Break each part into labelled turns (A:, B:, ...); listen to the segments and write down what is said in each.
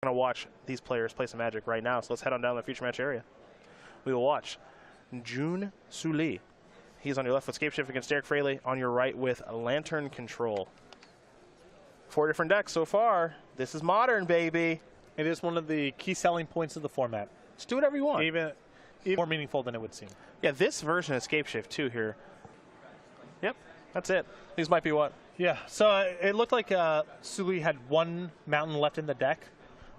A: Going to watch these players play some Magic right now, so let's head on down to the future match area. We will watch Joon He's on your left with Scape Shift against Derek Fraley, on your right with Lantern Control. 4 different decks so far. This is modern, baby.
B: It is one of the key selling points of the format.
A: Just do whatever you want.
B: Even more meaningful than it would seem.
A: Yeah, this version of Scape Shift too here. Yep, that's it. These might be what?
B: Yeah, so it looked like Suli had 1 mountain left in the deck.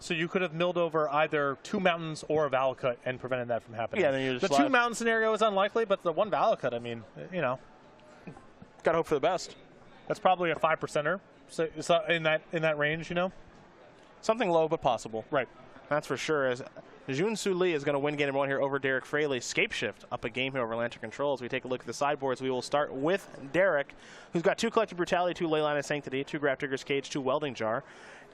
B: So you could have milled over either 2 mountains or a Valakut and prevented that from happening.
A: Yeah, then you just
B: the 2 mountain scenario is unlikely, but the 1 Valakut, I mean, you know.
A: Got to hope for the best.
B: That's probably a 5%er so in that range, you know.
A: Something low but possible.
B: Right.
A: That's for sure. As Joon is going to win game number 1 here over Derek Fraley. Scape Shift up a game here over Lantern Control. As we take a look at the sideboards, we will start with Derek, who's got 2 Collective Brutality, 2 Leyline of Sanctity, 2 Graph Digger's Cage, 2 Welding Jar,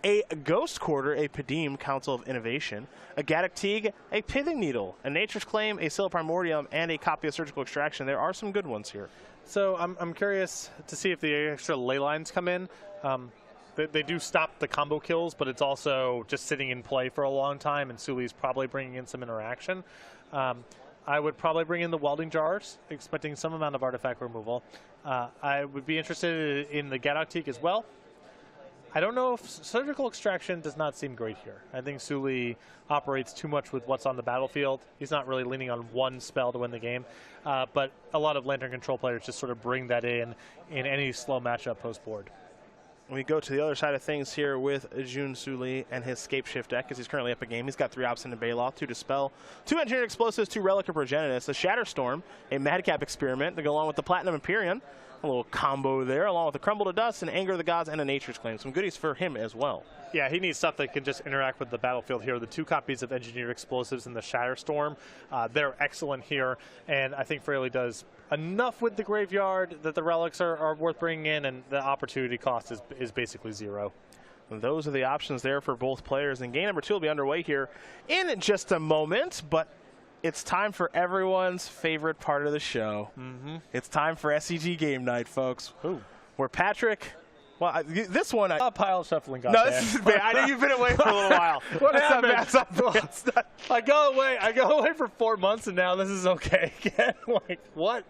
A: a Ghost Quarter, a Padim, Council of Innovation, a Gaddock Teague, a Pithing Needle, a Nature's Claim, a Scylla Primordium, and a copy of Surgical Extraction. There are some good ones here.
B: So I'm curious to see if the extra ley lines come in. They do stop the combo kills, but it's also just sitting in play for a long time, and Suli's probably bringing in some interaction. I would probably bring in the Welding Jars, expecting some amount of artifact removal. I would be interested in the Gaddock Teague as well. I don't know if Surgical Extraction does not seem great here. I think Suli operates too much with what's on the battlefield. He's not really leaning on 1 spell to win the game. But a lot of Lantern Control players just sort of bring that in any slow matchup post-board.
A: We go to the other side of things here with Joon and his Scape Shift deck, as he's currently up a game. He's got 3 Obstinate and Baloth, 2 Dispel, 2 Engineered Explosives, 2 Relic of Progenitus, a Shatterstorm, a Madcap Experiment to go along with the Platinum Empyrean. A little combo there, along with a Crumble to Dust, an Anger of the Gods, and a Nature's Claim. Some goodies for him as well.
B: Yeah, he needs stuff that can just interact with the battlefield here. The 2 copies of Engineered Explosives and the Shatterstorm, they're excellent here. And I think Fraley does enough with the graveyard that the relics are worth bringing in, and the opportunity cost is basically 0.
A: And those are the options there for both players. And game number 2 will be underway here in just a moment, but it's time for everyone's favorite part of the show. It's time for SCG Game Night, folks.
B: Ooh.
A: Where Patrick, well, this one,
B: a pile shuffling.
A: No, this is bad. I know you've been away for a little while.
B: What happened? I go away for 4 months, and now this is okay again. Like what?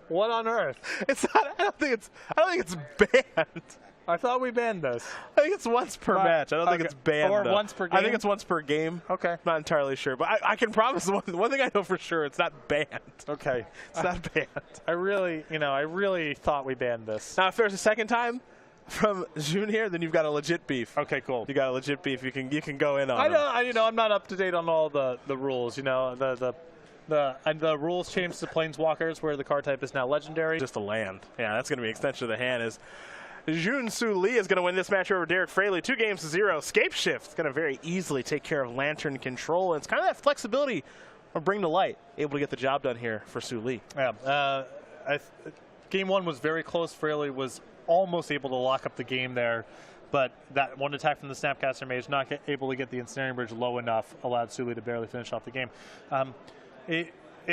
B: What on earth?
A: It's not. I don't think it's banned.
B: I thought we banned this.
A: I think it's once per match. I don't think it's banned.
B: Or once per game?
A: I think it's once per game.
B: Okay.
A: Not entirely sure. But I can promise one thing I know for sure, it's not banned.
B: Okay.
A: It's not banned.
B: I really thought we banned this.
A: Now, if there's a second time from Joon here, then you've got a legit beef.
B: Okay, cool.
A: You got a legit beef. You can go in on it.
B: I'm not up to date on all the rules. You know, the rules changed to Planeswalkers, where the card type is now legendary.
A: Just a land. Yeah, that's going to be an extension of the hand. Is Joon is going to win this match over Derek Fraley, 2-0. Scape Shift is going to very easily take care of Lantern Control. And it's kind of that flexibility of bring to light, able to get the job done here for Suli.
B: Yeah, game 1 was very close. Fraley was almost able to lock up the game there, but that 1 attack from the Snapcaster Mage, not able to get the Ensnaring Bridge low enough, allowed Suli to barely finish off the game.